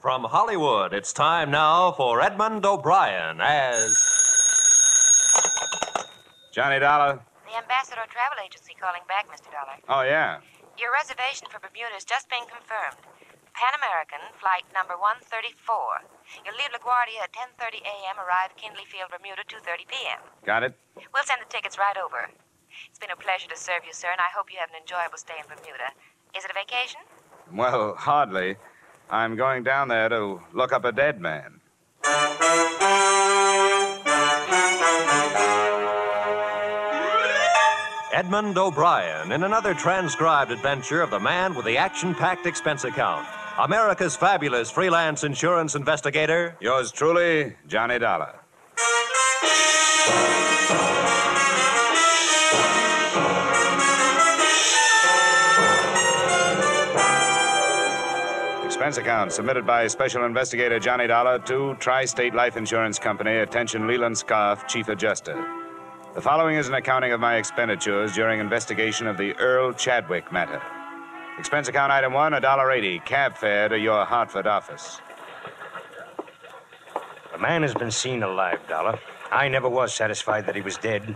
From Hollywood, it's time now for Edmond O'Brien as... Johnny Dollar? The Ambassador Travel Agency calling back, Mr. Dollar. Oh, yeah. Your reservation for Bermuda has just been confirmed. Pan American, flight number 134. You'll leave LaGuardia at 10:30 a.m., arrive at Kindley Field, Bermuda, 2:30 p.m. Got it? We'll send the tickets right over. It's been a pleasure to serve you, sir, and I hope you have an enjoyable stay in Bermuda. Is it a vacation? Well, hardly. I'm going down there to look up a dead man. Edmond O'Brien in another transcribed adventure of the man with the action-packed expense account. America's fabulous freelance insurance investigator. Yours truly, Johnny Dollar. Expense account submitted by Special Investigator Johnny Dollar to Tri-State Life Insurance Company. Attention, Leland Scarf, Chief Adjuster. The following is an accounting of my expenditures during investigation of the Earl Chadwick matter. Expense account item 1, $1.80, cab fare to your Hartford office. The man has been seen alive, Dollar. I never was satisfied that he was dead.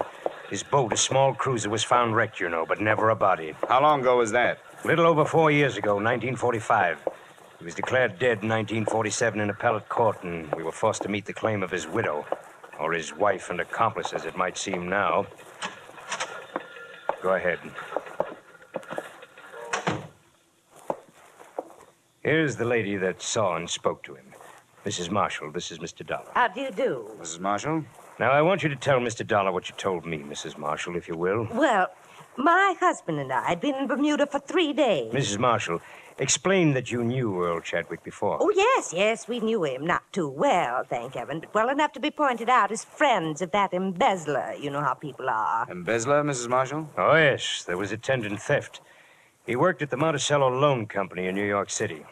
His boat, a small cruiser, was found wrecked, you know, but never a body. How long ago was that? A little over 4 years ago, 1945. He was declared dead in 1947 in appellate court, and we were forced to meet the claim of his widow. Or his wife and accomplice, as it might seem now. Go ahead. Here's the lady that saw and spoke to him. Mrs. Marshall, this is Mr. Dollar. How do you do? Mrs. Marshall? Now, I want you to tell Mr. Dollar what you told me, Mrs. Marshall, if you will. Well, my husband and I had been in Bermuda for 3 days. Mrs. Marshall, explain that you knew Earl Chadwick before. Oh, yes, we knew him. Not too well, thank heaven, but well enough to be pointed out as friends of that embezzler. You know how people are. Embezzler, Mrs. Marshall? Oh, yes, there was attendant theft. He worked at the Monticello Loan Company in New York City.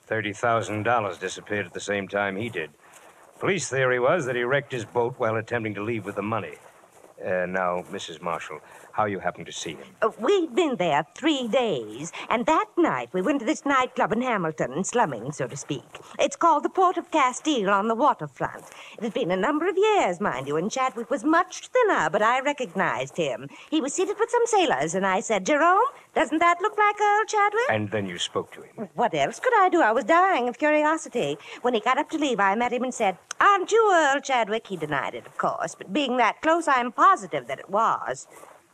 $30,000 disappeared at the same time he did. Police theory was that he wrecked his boat while attempting to leave with the money. Now, Mrs. Marshall, how you happened to see him? We'd been there 3 days, and that night we went to this nightclub in Hamilton, slumming, so to speak. It's called the Port of Castile on the waterfront. It had been a number of years, mind you, and Chadwick was much thinner, but I recognized him. He was seated with some sailors, and I said, "Jerome, doesn't that look like Earl Chadwick?" And then you spoke to him. What else could I do? I was dying of curiosity. When he got up to leave, I met him and said, "Aren't you Earl Chadwick?" He denied it, of course, but being that close, I'm positive that it was.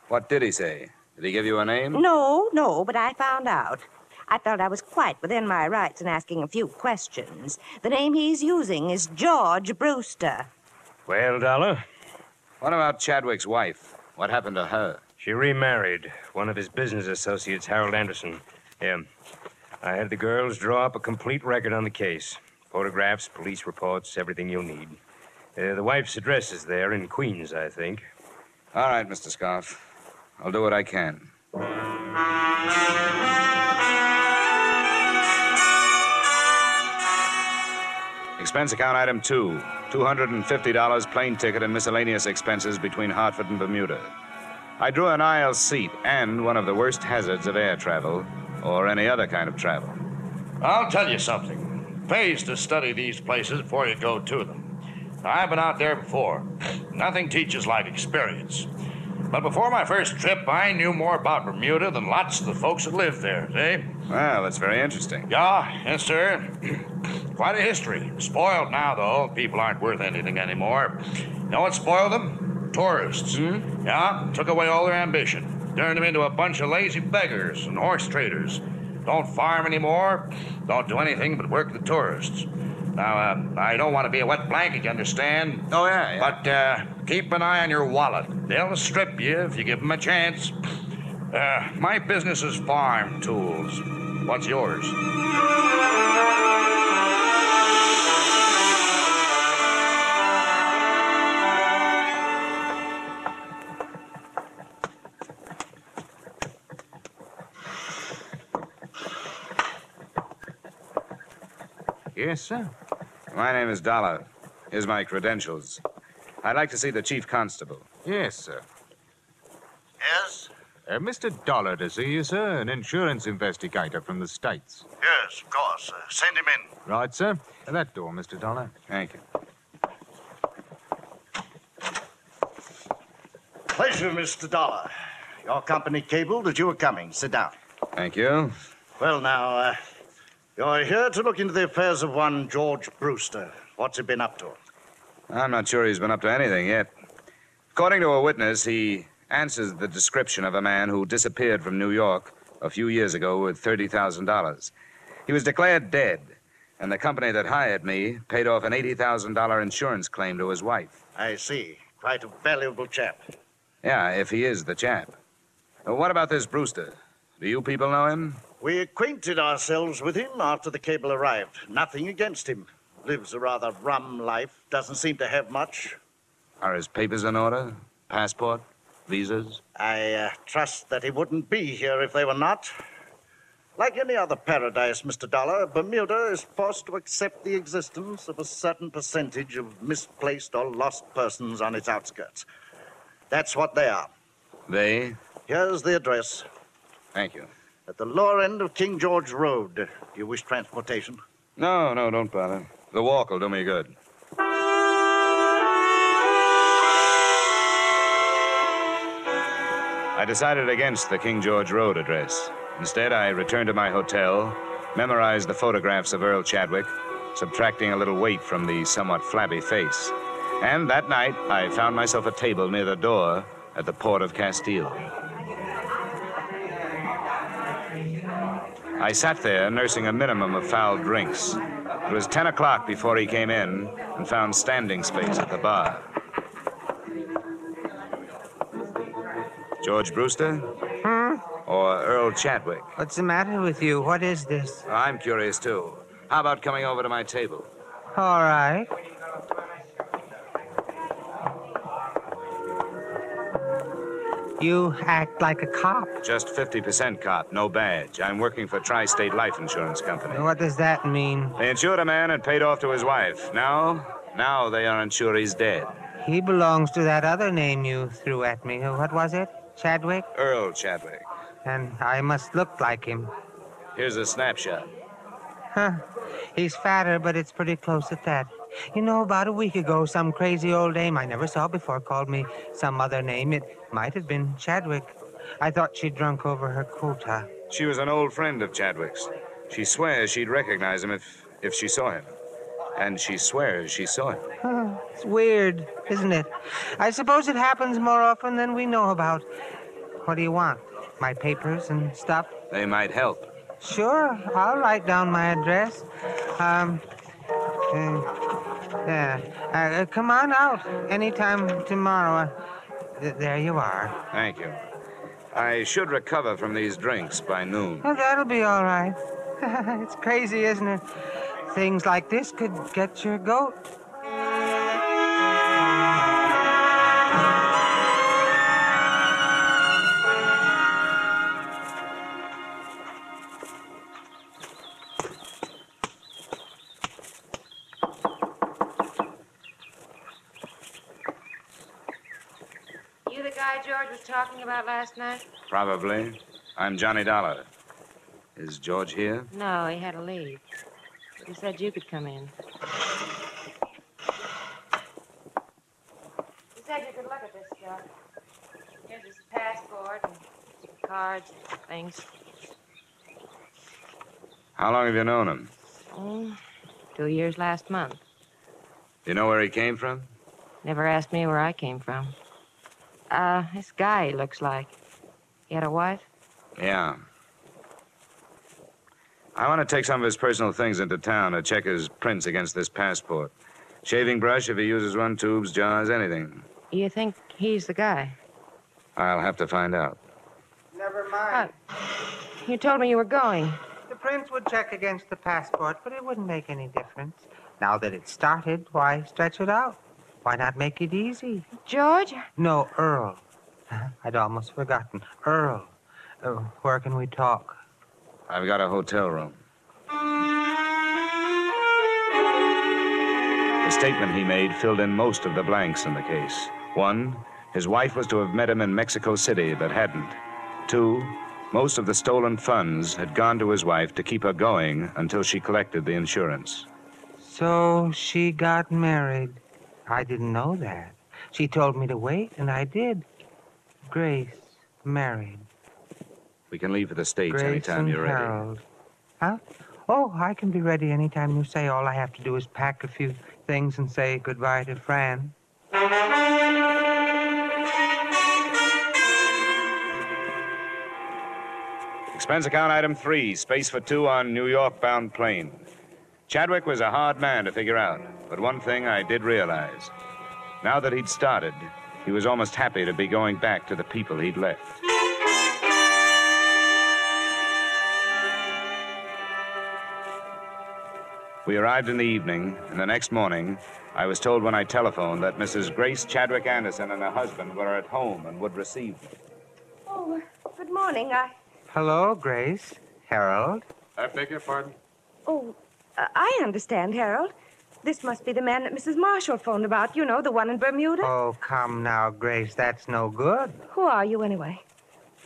What did he say? Did he give you a name? No, but I found out. I felt I was quite within my rights in asking a few questions. The name he's using is George Brewster. Well, Dollar? What about Chadwick's wife? What happened to her? She remarried one of his business associates, Harold Anderson. Yeah. I had the girls draw up a complete record on the case. Photographs, police reports, everything you'll need. The wife's address is there in Queens, I think. All right, Mr. Scarf. I'll do what I can. Expense account item 2, $250 plane ticket and miscellaneous expenses between Hartford and Bermuda. I drew an aisle seat and one of the worst hazards of air travel or any other kind of travel. I'll tell you something. It pays to study these places before you go to them. I've been out there before. Nothing teaches like experience. But before my first trip, I knew more about Bermuda than lots of the folks that live there, see? Well, that's very interesting. Yeah, yes, sir. Quite a history. Spoiled now, though. People aren't worth anything anymore. You know what spoiled them? Tourists. Yeah, took away all their ambition. Turned them into a bunch of lazy beggars and horse traders. Don't farm anymore. Don't do anything but work the tourists. Now, I don't want to be a wet blanket, you understand? Oh, yeah. But keep an eye on your wallet. They'll strip you if you give them a chance. My business is farm tools. What's yours? Yes, sir. My name is Dollar. Here's my credentials. I'd like to see the chief constable. Yes, sir. Yes? Mr. Dollar to see you, sir, an insurance investigator from the States. Yes, of course. Send him in. Right, sir. That door, Mr. Dollar. Thank you. Pleasure, Mr. Dollar. Your company cabled that you were coming. Sit down. Thank you. Well, now, you're here to look into the affairs of one George Brewster. What's he been up to? I'm not sure he's been up to anything yet. According to a witness, he answers the description of a man who disappeared from New York a few years ago with $30,000. He was declared dead, and the company that hired me paid off an $80,000 insurance claim to his wife. I see. Quite a valuable chap. Yeah, if he is the chap. What about this Brewster? Do you people know him? We acquainted ourselves with him after the cable arrived. Nothing against him. Lives a rather rum life. Doesn't seem to have much. Are his papers in order? Passport? Visas? I trust that he wouldn't be here if they were not. Like any other paradise, Mr. Dollar, Bermuda is forced to accept the existence of a certain percentage of misplaced or lost persons on its outskirts. That's what they are. They? Here's the address. Thank you. At the lower end of King George Road. Do you wish transportation? No, don't bother. The walk will do me good. I decided against the King George Road address. Instead, I returned to my hotel, memorized the photographs of Earl Chadwick, subtracting a little weight from the somewhat flabby face. And that night, I found myself a table near the door at the port of Castile. I sat there nursing a minimum of foul drinks. It was 10 o'clock before he came in and found standing space at the bar. George Brewster? Or Earl Chadwick? What's the matter with you? What is this? I'm curious, too. How about coming over to my table? All right. You act like a cop. Just 50% cop, no badge. I'm working for Tri-State Life Insurance Company. What does that mean? They insured a man and paid off to his wife. Now they are unsure he's dead. He belongs to that other name you threw at me. What was it? Chadwick? Earl Chadwick. And I must look like him. Here's a snapshot. Huh. He's fatter, but it's pretty close at that. You know, about a week ago, some crazy old dame I never saw before called me some other name. It might have been Chadwick. I thought she'd drunk over her quota. She was an old friend of Chadwick's. She swears she'd recognize him if she saw him. And she swears she saw him. Huh. It's weird, isn't it? I suppose it happens more often than we know about. What do you want? My papers and stuff? They might help. Sure, I'll write down my address. Come on out anytime tomorrow. There you are. Thank you. I should recover from these drinks by noon. Well, that'll be all right. It's crazy, isn't it? Things like this could get your goat. You the guy George was talking about last night? Probably. I'm Johnny Dollar. Is George here? No, he had to leave. He said you could come in. He said you could look at this stuff. Here's his passport and cards and things. How long have you known him? 2 years last month. You know where he came from? Never asked me where I came from. This guy, he looks like. He had a wife? Yeah. I want to take some of his personal things into town to check his prints against this passport. Shaving brush if he uses one, tubes, jars, anything. You think he's the guy? I'll have to find out. Never mind. You told me you were going. The prince would check against the passport, but it wouldn't make any difference. Now that it's started, why stretch it out? Why not make it easy? George? No, Earl. I'd almost forgotten. Earl. Where can we talk? I've got a hotel room. The statement he made filled in most of the blanks in the case. 1, his wife was to have met him in Mexico City, but hadn't. 2, most of the stolen funds had gone to his wife to keep her going until she collected the insurance. So she got married. I didn't know that. She told me to wait, and I did. Grace, married. We can leave for the States Grace anytime and you're ready. Harold. Huh? Oh, I can be ready anytime you say. All I have to do is pack a few things and say goodbye to Fran. Expense account item 3, space for 2 on New York-bound plane. Chadwick was a hard man to figure out, but one thing I did realize. Now that he'd started, he was almost happy to be going back to the people he'd left. We arrived in the evening, and the next morning, I was told when I telephoned that Mrs. Grace Chadwick Anderson and her husband were at home and would receive me. Oh, good morning. Hello, Grace. Harold. I beg your pardon? Oh, I understand, Harold. This must be the man that Mrs. Marshall phoned about. You know, the one in Bermuda. Oh, come now, Grace. That's no good. Who are you, anyway?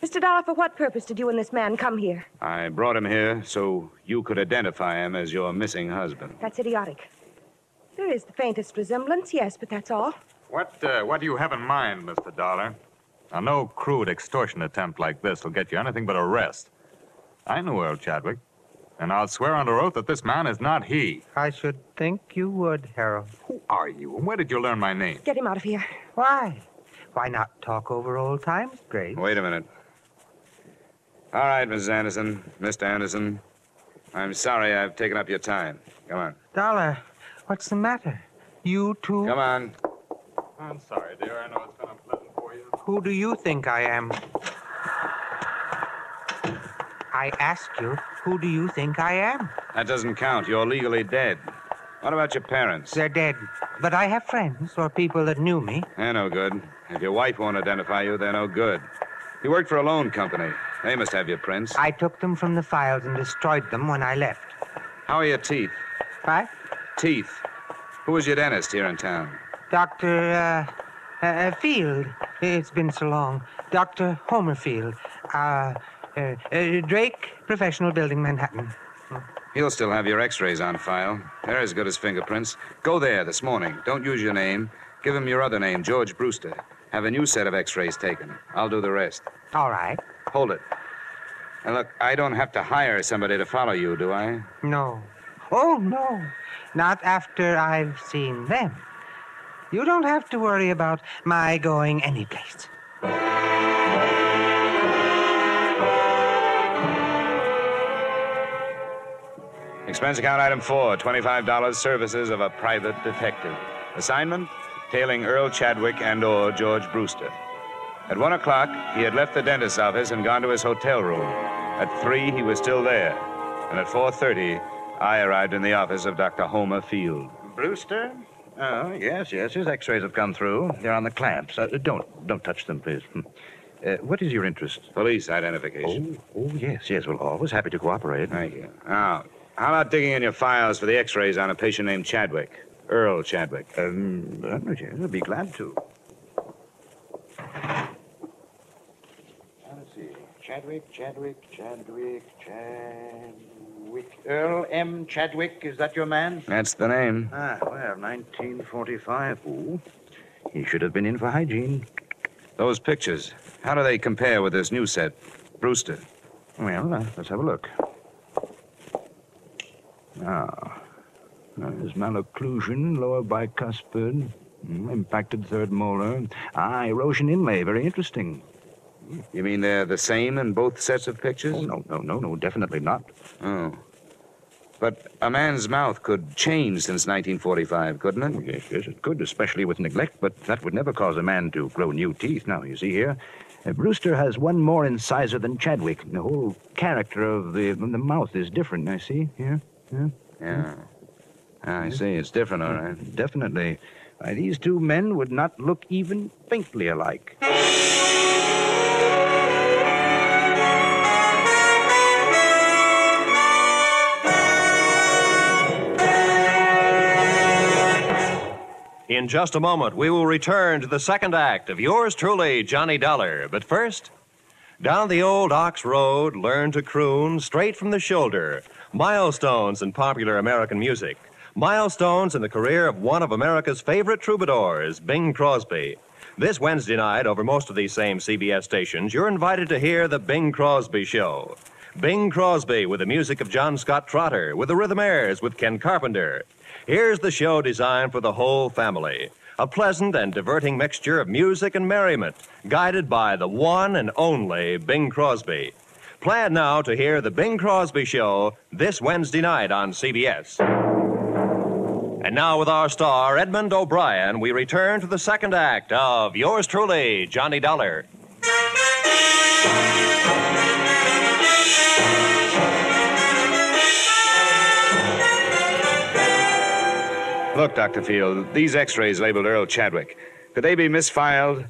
Mr. Dollar, for what purpose did you and this man come here? I brought him here so you could identify him as your missing husband. That's idiotic. There is the faintest resemblance, yes, but that's all. What do you have in mind, Mr. Dollar? Now, no crude extortion attempt like this will get you anything but arrest. I knew Earl Chadwick, and I'll swear under oath that this man is not he. I should think you would, Harold. Who are you, and where did you learn my name? Get him out of here. Why? Why not talk over old times, Grace? Wait a minute. All right, Mrs. Anderson, Mr. Anderson. I'm sorry I've taken up your time. Come on. Dollar, what's the matter? You too? Come on. I'm sorry, dear. I know it's been unpleasant for you. Who do you think I am? I ask you, who do you think I am? That doesn't count. You're legally dead. What about your parents? They're dead. But I have friends or people that knew me. They're no good. If your wife won't identify you, they're no good. You worked for a loan company. They must have your prints. I took them from the files and destroyed them when I left. How are your teeth? What? Teeth. Who was your dentist here in town? Dr. Field. It's been so long. Dr. Homer Field. Drake, Professional Building, Manhattan. He'll still have your x-rays on file. They're as good as fingerprints. Go there this morning. Don't use your name. Give him your other name, George Brewster. Have a new set of x-rays taken. I'll do the rest. All right. Hold it. Now, look, I don't have to hire somebody to follow you, do I? No. Oh, no. Not after I've seen them. You don't have to worry about my going anyplace. Expense account item 4, $25 services of a private detective. Assignment, tailing Earl Chadwick and/or George Brewster. At 1 o'clock, he had left the dentist's office and gone to his hotel room. At 3, he was still there. And at 4:30, I arrived in the office of Dr. Homer Field. Brewster? Oh, yes. His x-rays have come through. They're on the clamps. Don't touch them, please. What is your interest? Police identification. Oh, yes. Well, always happy to cooperate. Thank you. Now, how about digging in your files for the x-rays on a patient named Chadwick? Earl Chadwick. Yes, I'd be glad to. Let's see. Chadwick. Earl M. Chadwick, is that your man? That's the name. Ah, well, 1945. Ooh, he should have been in for hygiene. Those pictures, how do they compare with this new set? Brewster. Well, let's have a look. There's malocclusion, lower bicuspid, impacted third molar. Erosion inlay, very interesting. You mean they're the same in both sets of pictures? Oh, no, definitely not. Oh. But a man's mouth could change since 1945, couldn't it? Oh, yes, it could, especially with neglect, but that would never cause a man to grow new teeth. Now, you see here, Brewster has one more incisor than Chadwick. The whole character of the mouth is different, I see, here. Yeah. I see. It's different, all right. Definitely. These two men would not look even faintly alike. In just a moment, we will return to the second act of yours truly, Johnny Dollar. But first, Down the old ox road, learn to croon straight from the shoulder. Milestones in popular American music. Milestones in the career of one of America's favorite troubadours, Bing Crosby. This Wednesday night, over most of these same CBS stations, you're invited to hear The Bing Crosby Show. Bing Crosby with the music of John Scott Trotter, with the Rhythmaires, with Ken Carpenter. Here's the show designed for the whole family. A pleasant and diverting mixture of music and merriment, guided by the one and only Bing Crosby. Plan now to hear The Bing Crosby Show this Wednesday night on CBS. And now with our star, Edmond O'Brien, we return to the second act of yours truly, Johnny Dollar. Look, Dr. Field, these x-rays labeled Earl Chadwick. Could they be misfiled?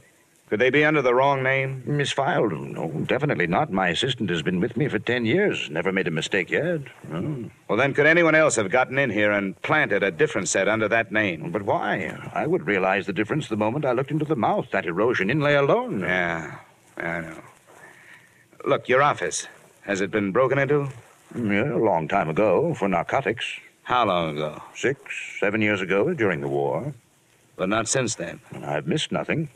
Could they be under the wrong name? Misfiled? No, definitely not. My assistant has been with me for 10 years. Never made a mistake yet. No. Well, then could anyone else have gotten in here and planted a different set under that name? But why? I would realize the difference the moment I looked into the mouth. That erosion inlay alone. Yeah, I know. Look, your office. Has it been broken into? Yeah, a long time ago, for narcotics. How long ago? 6, 7 years ago, during the war. But not since then. I've missed nothing.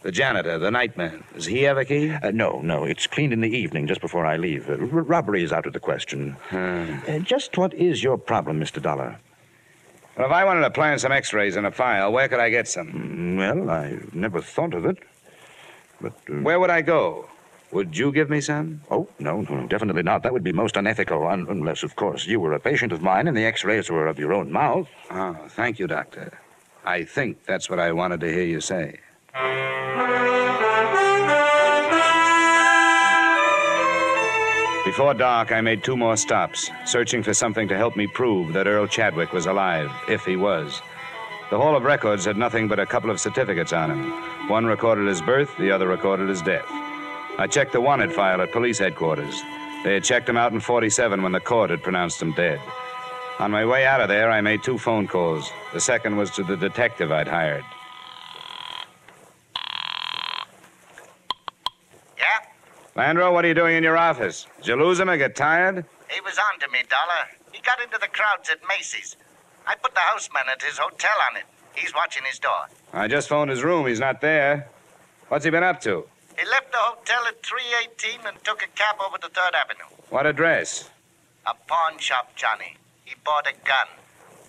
The janitor, the nightman, does he have a key? No. It's cleaned in the evening, just before I leave. Robbery is out of the question. Just what is your problem, Mr. Dollar? Well, if I wanted to plant some x-rays in a file, where could I get some? Well, I never thought of it. But... Where would I go? Would you give me some? Oh, no, definitely not. That would be most unethical, unless, of course, you were a patient of mine and the x-rays were of your own mouth. Oh, thank you, Doctor. I think that's what I wanted to hear you say. Before dark, I made 2 more stops, searching for something to help me prove that Earl Chadwick was alive, if he was. The Hall of Records had nothing but a couple of certificates on him. One recorded his birth, the other recorded his death. I checked the wanted file at police headquarters. They had checked him out in 47 when the court had pronounced him dead. On my way out of there, I made 2 phone calls. The second was to the detective I'd hired. Yeah? Landro, what are you doing in your office? Did you lose him or get tired? He was on to me, Dollar. He got into the crowds at Macy's. I put the houseman at his hotel on it. He's watching his door. I just phoned his room. He's not there. What's he been up to? He left the hotel at 318 and took a cab over to 3rd Avenue. What address? A pawn shop, Johnny. He bought a gun.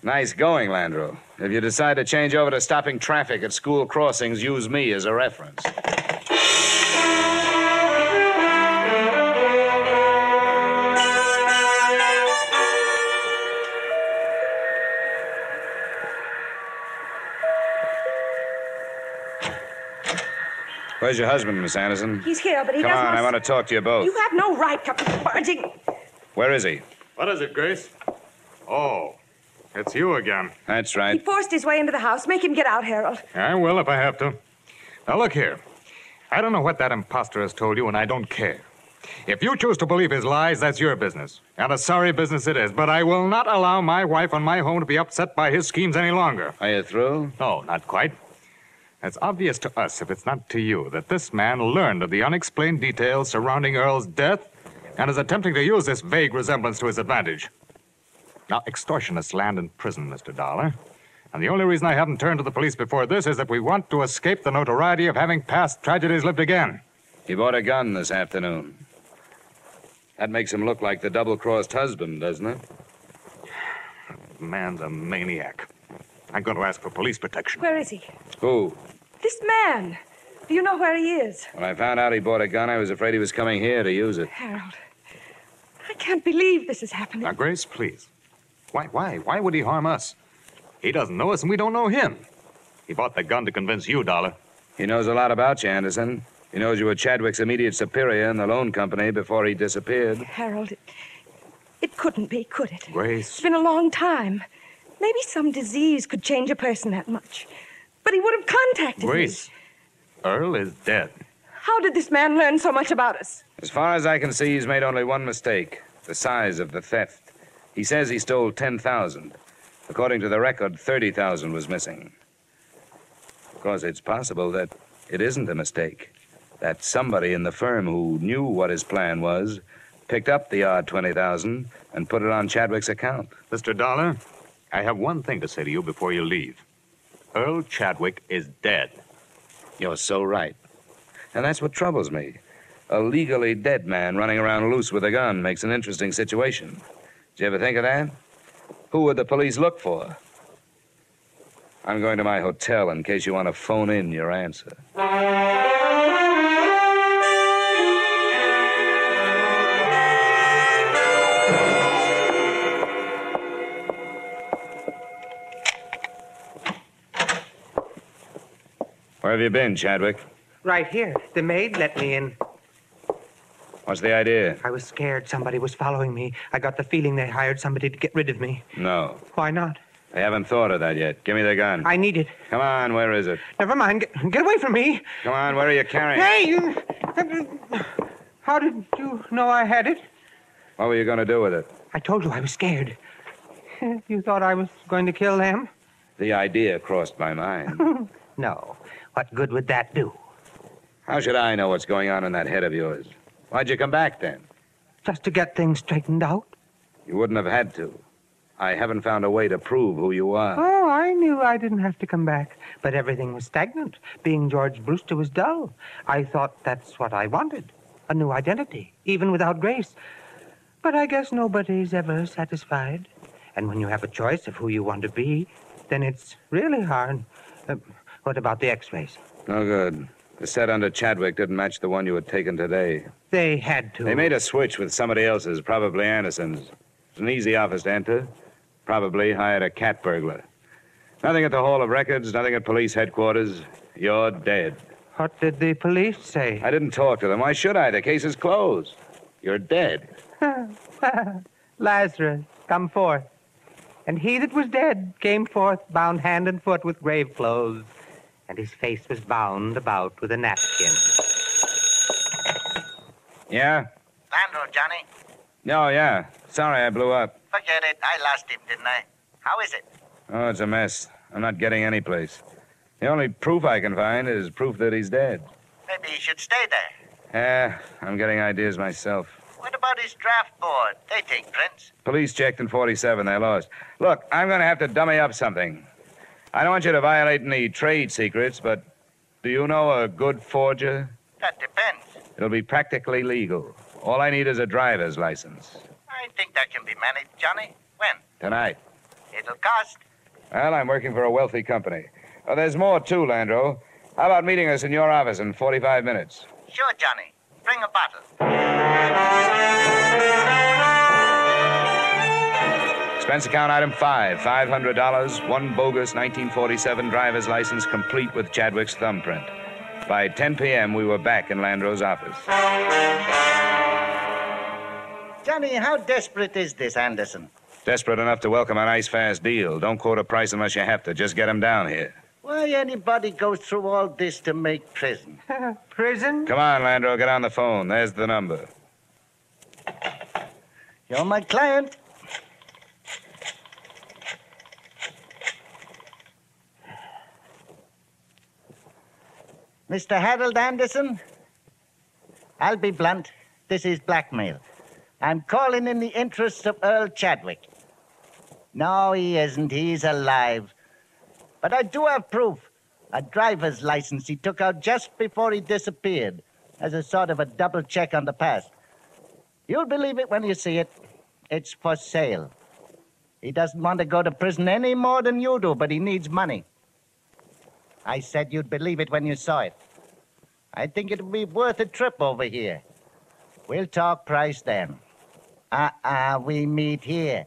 Nice going, Landro. If you decide to change over to stopping traffic at school crossings, use me as a reference. Where's your husband, Miss Anderson? He's here, but he Come doesn't... on, I want to talk to you both. You have no right to barging... Where is he? What is it, Grace? Oh, it's you again. That's He right. forced his way into the house. Make him get out, Harold. I will if I have to. Now, look here. I don't know what that imposter has told you, and I don't care. If you choose to believe his lies, that's your business. And a sorry business it is. But I will not allow my wife and my home to be upset by his schemes any longer. Are you through? No, not quite. It's obvious to us, if it's not to you, that this man learned of the unexplained details surrounding Earl's death and is attempting to use this vague resemblance to his advantage. Now, extortionists land in prison, Mr. Dollar. And the only reason I haven't turned to the police before this is that we want to escape the notoriety of having past tragedies lived again. He bought a gun this afternoon. That makes him look like the double-crossed husband, doesn't it? The man's a maniac. I'm going to ask for police protection. Where is he? Who? This man. Do you know where he is? When I found out he bought a gun, I was afraid he was coming here to use it. Harold, I can't believe this is happening. Now, Grace, please. Why would he harm us? He doesn't know us, and we don't know him. He bought the gun to convince you, Dollar. He knows a lot about you, Anderson. He knows you were Chadwick's immediate superior in the loan company before he disappeared. Harold, it couldn't be, could it? Grace. It's been a long time. Maybe some disease could change a person that much. But he would have contacted Grace, me. Earl is dead. How did this man learn so much about us? As far as I can see, he's made only one mistake. The size of the theft. He says he stole 10,000. According to the record, 30,000 was missing. Of course, it's possible that it isn't a mistake. That somebody in the firm who knew what his plan was picked up the odd 20,000 and put it on Chadwick's account. Mr. Dollar, I have one thing to say to you before you leave. Earl Chadwick is dead. You're so right. And that's what troubles me. A legally dead man running around loose with a gun makes an interesting situation. Did you ever think of that? Who would the police look for? I'm going to my hotel in case you want to phone in your answer. Where have you been, Chadwick? Right here. The maid let me in. What's the idea? I was scared somebody was following me. I got the feeling they hired somebody to get rid of me. No. Why not? I haven't thought of that yet. Give me the gun. I need it. Come on, where is it? Never mind. Get away from me. Come on, where are you carrying it? Hey, you... How did you know I had it? What were you going to do with it? I told you I was scared. You thought I was going to kill them? The idea crossed my mind. No. What good would that do? How should I know what's going on in that head of yours? Why'd you come back, then? Just to get things straightened out. You wouldn't have had to. I haven't found a way to prove who you are. Oh, I knew I didn't have to come back. But everything was stagnant. Being George Brewster was dull. I thought that's what I wanted. A new identity, even without Grace. But I guess nobody's ever satisfied. And when you have a choice of who you want to be, then it's really hard. What about the x-rays? No good. The set under Chadwick didn't match the one you had taken today. They had to. They made a switch with somebody else's, probably Anderson's. It's an easy office to enter. Probably hired a cat burglar. Nothing at the Hall of Records, nothing at police headquarters. You're dead. What did the police say? I didn't talk to them. Why should I? The case is closed. You're dead. Lazarus, come forth. And he that was dead came forth, bound hand and foot with grave clothes, and his face was bound about with a napkin. Yeah? Landro, Johnny. Oh, yeah. Sorry I blew up. Forget it. I lost him, didn't I? How is it? Oh, it's a mess. I'm not getting any place. The only proof I can find is proof that he's dead. Maybe he should stay there. Yeah, I'm getting ideas myself. What about his draft board? They take prints. Police checked in 47. They lost. Look, I'm going to have to dummy up something. I don't want you to violate any trade secrets, but do you know a good forger? That depends. It'll be practically legal. All I need is a driver's license. I think that can be managed, Johnny. When? Tonight. It'll cost. Well, I'm working for a wealthy company. Oh, there's more, too, Landro. How about meeting us in your office in 45 minutes? Sure, Johnny. Bring a bottle. Expense account item 5, $500, one bogus 1947 driver's license complete with Chadwick's thumbprint. By 10 p.m., we were back in Landro's office. Johnny, how desperate is this Anderson? Desperate enough to welcome a nice, fast deal. Don't quote a price unless you have to. Just get him down here. Why anybody goes through all this to make prison? Prison? Come on, Landro, get on the phone. There's the number. You're my client. Mr. Harold Anderson? I'll be blunt. This is blackmail. I'm calling in the interests of Earl Chadwick. No, he isn't. He's alive. But I do have proof. A driver's license he took out just before he disappeared, as a sort of a double check on the past. You'll believe it when you see it. It's for sale. He doesn't want to go to prison any more than you do, but he needs money. I said you'd believe it when you saw it. I think it'll be worth a trip over here. We'll talk price then. We meet here.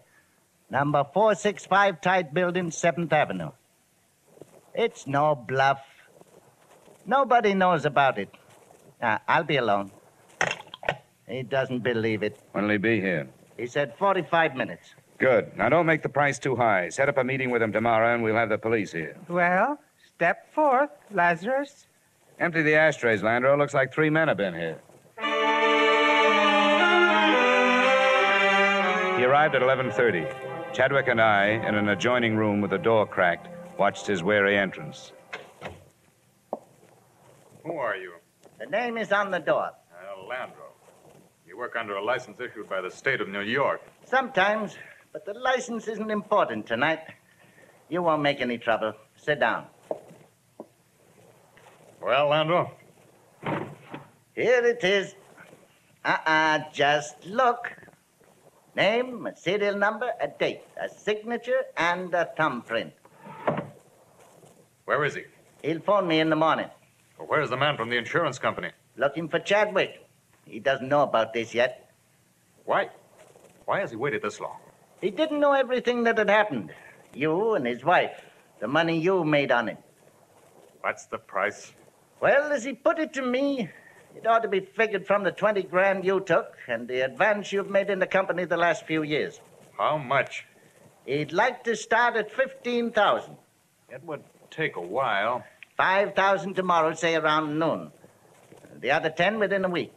Number 465 Tide Building, 7th Avenue. It's no bluff. Nobody knows about it. I'll be alone. He doesn't believe it. When'll he be here? He said 45 minutes. Good. Now, don't make the price too high. Set up a meeting with him tomorrow, and we'll have the police here. Well, step forth, Lazarus. Empty the ashtrays, Landro. Looks like 3 men have been here. He arrived at 11:30. Chadwick and I, in an adjoining room with the door cracked, watched his wary entrance. Who are you? The name is on the door. Landro. You work under a license issued by the state of New York. Sometimes, but the license isn't important tonight. You won't make any trouble. Sit down. Well, Landro? Here it is. Just look. Name, a serial number, a date, a signature, and a thumbprint. Where is he? He'll phone me in the morning. Well, where's the man from the insurance company? Looking for Chadwick. He doesn't know about this yet. Why? Why has he waited this long? He didn't know everything that had happened. You and his wife. The money you made on it. What's the price? Well, as he put it to me, it ought to be figured from the 20 grand you took and the advance you've made in the company the last few years. How much? He'd like to start at 15,000. It would take a while. 5,000 tomorrow, say around noon. The other 10 within a week.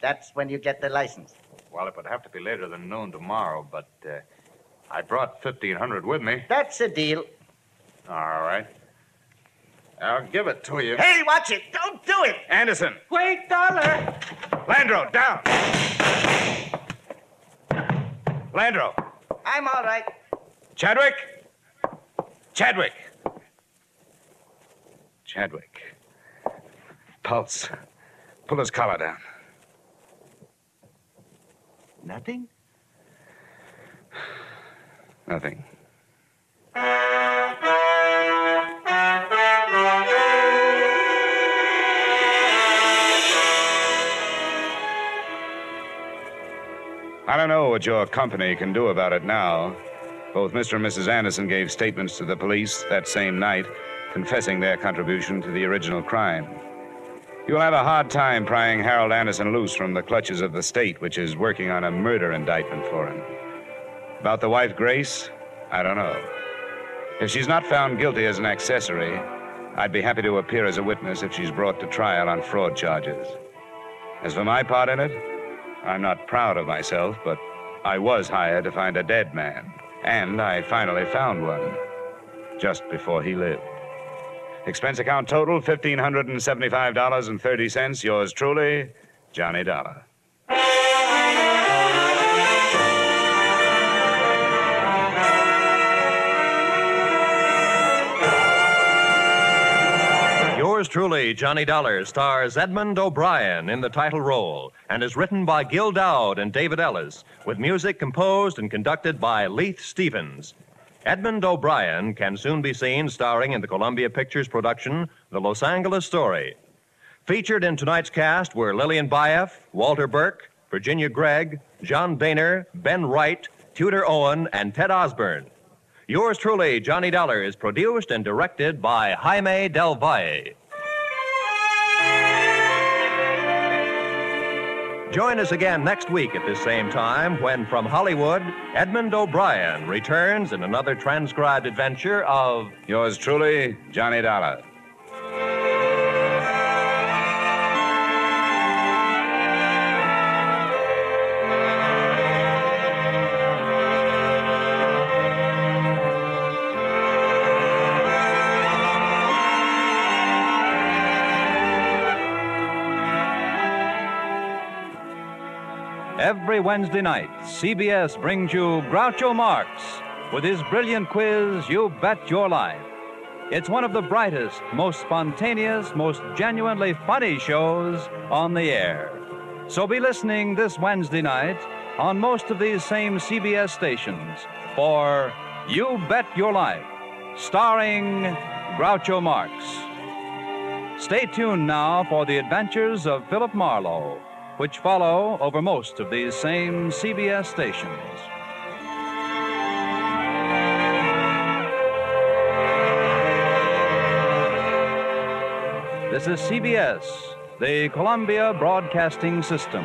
That's when you get the license. Well, it would have to be later than noon tomorrow, but I brought 1,500 with me. That's a deal. All right. I'll give it to you. Hey, watch it. Don't do it. Anderson. Wait, Dollar! Landro, down. Landro. I'm all right. Chadwick. Chadwick. Chadwick. Pulse. Pull his collar down. Nothing? Nothing. I don't know what your company can do about it now. Both Mr. and Mrs. Anderson gave statements to the police that same night, confessing their contribution to the original crime. You'll have a hard time prying Harold Anderson loose from the clutches of the state, which is working on a murder indictment for him. About the wife, Grace, I don't know. If she's not found guilty as an accessory, I'd be happy to appear as a witness if she's brought to trial on fraud charges. As for my part in it, I'm not proud of myself, but I was hired to find a dead man, and I finally found one, just before he lived. Expense account total, $1,575.30. Yours truly, Johnny Dollar. Yours truly, Johnny Dollar, stars Edmond O'Brien in the title role and is written by Gil Dowd and David Ellis, with music composed and conducted by Leith Stevens. Edmond O'Brien can soon be seen starring in the Columbia Pictures production, The Los Angeles Story. Featured in tonight's cast were Lillian Baeff, Walter Burke, Virginia Gregg, John Boehner, Ben Wright, Tudor Owen, and Ted Osborne. Yours truly, Johnny Dollar, is produced and directed by Jaime Del Valle. Join us again next week at this same time when, from Hollywood, Edmond O'Brien returns in another transcribed adventure of Yours truly, Johnny Dollar. Every Wednesday night, CBS brings you Groucho Marx with his brilliant quiz, You Bet Your Life. It's one of the brightest, most spontaneous, most genuinely funny shows on the air. So be listening this Wednesday night on most of these same CBS stations for You Bet Your Life, starring Groucho Marx. Stay tuned now for the adventures of Philip Marlowe, which follow over most of these same CBS stations. This is CBS, the Columbia Broadcasting System.